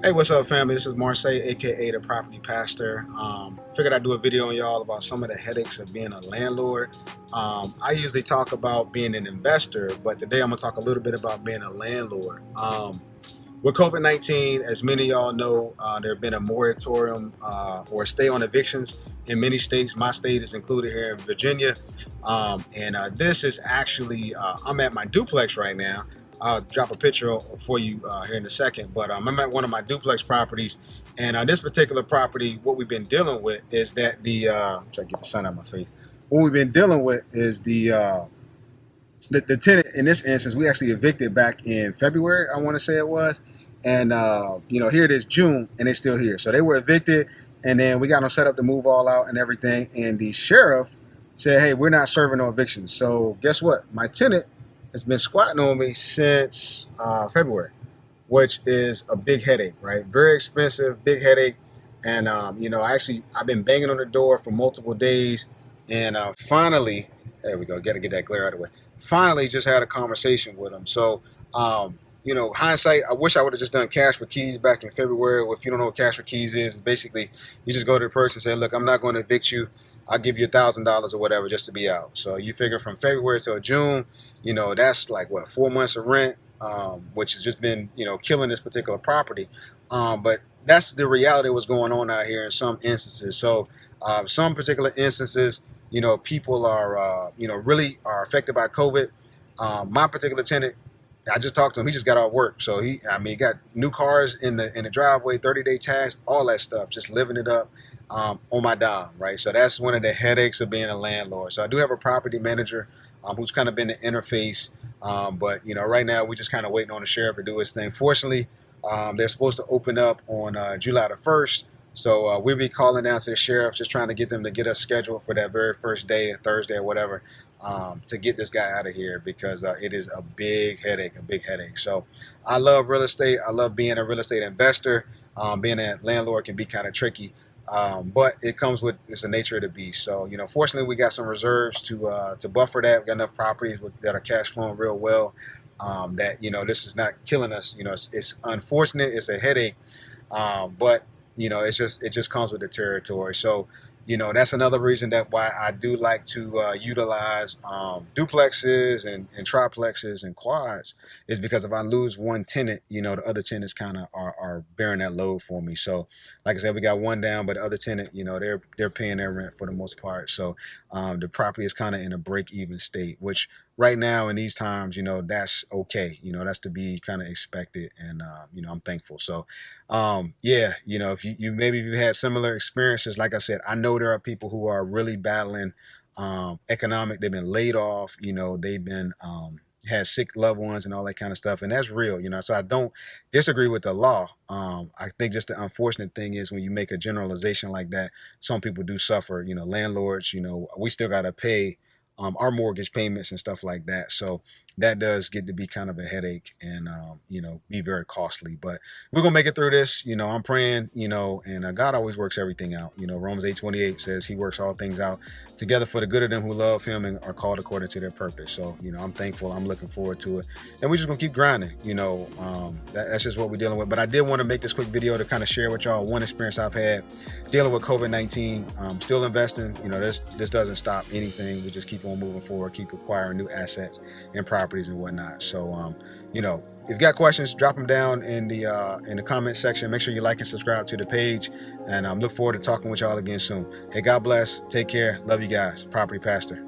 Hey, what's up, family? This is Marseille, aka the Property Pastor. Figured I'd do a video on y'all about some of the headaches of being a landlord. I usually talk about being an investor, but today I'm gonna talk a little bit about being a landlord. With COVID-19, as many of y'all know, there have been a moratorium or stay on evictions in many states. My state is included here in Virginia. And this is actually, I'm at my duplex right now. I'll drop a picture for you here in a second, but I'm at one of my duplex properties. And on this particular property, what we've been dealing with is that try to get the sun out of my face. What we've been dealing with is the tenant in this instance. We actually evicted back in February, I want to say it was. And here it is June and they're still here. So they were evicted, and then we got them set up to move all out and everything. And the sheriff said, hey, we're not serving no evictions. So guess what? My tenant has been squatting on me since February, which is a big headache, right? Very expensive, big headache. And I've been banging on the door for multiple days, and finally, there we go. Got to get that glare out of the way. Finally, just had a conversation with him. So, hindsight, I wish I would have just done cash for keys back in February. If you don't know what cash for keys is, basically you just go to the person and say, look, I'm not going to evict you. I'll give you $1,000 or whatever just to be out. So you figure from February till June, that's like what, 4 months of rent, which has just been, killing this particular property. But that's the reality of what's going on out here in some instances. So some particular instances, people are, really are affected by COVID. My particular tenant, I just talked to him. He just got off work, so he got new cars in the driveway, 30-day tax, all that stuff, just living it up on my dime, right? So that's one of the headaches of being a landlord. So I do have a property manager who's kind of been the interface, but right now we're just kind of waiting on the sheriff to do his thing. Fortunately, they're supposed to open up on July the 1st. So we'll be calling down to the sheriff, just trying to get them to get us scheduled for that very first day, Thursday or whatever, to get this guy out of here, because it is a big headache. So I love real estate. I love being a real estate investor. Being a landlord can be kind of tricky, but it comes with, it's the nature of the beast. So, fortunately, we got some reserves to buffer that. We got enough properties that are cash flowing real well, that, this is not killing us. It's unfortunate. It's a headache, but it just comes with the territory. So, that's another reason that why I do like to utilize duplexes and triplexes and quads, is because if I lose one tenant, the other tenants kind of are bearing that load for me. So, like I said, we got one down, but the other tenant, they're paying their rent for the most part. So, the property is kind of in a break-even state, which right now in these times, that's okay. That's to be kind of expected, and I'm thankful. So, if you maybe you've had similar experiences, like I said, I know there are people who are really battling they've been laid off, they've been had sick loved ones and all that kind of stuff, and that's real. So I don't disagree with the law. I think just the unfortunate thing is when you make a generalization like that, some people do suffer. Landlords, we still got to pay our mortgage payments and stuff like that. So that does get to be kind of a headache, and be very costly. But we're gonna make it through this. I'm praying, and God always works everything out. Romans 8:28 says He works all things out together for the good of them who love Him and are called according to their purpose. So I'm thankful. I'm looking forward to it, and we're just gonna keep grinding. That's just what we're dealing with. But I did want to make this quick video to kind of share with y'all one experience I've had dealing with COVID-19. Still investing. This doesn't stop anything. We just keep on moving forward, keep acquiring new assets and properties and whatnot. So if you've got questions, drop them down in the comment section. Make sure you like and subscribe to the page, and look forward to talking with y'all again soon. Hey, God bless. Take care. Love you guys. Property Pastor.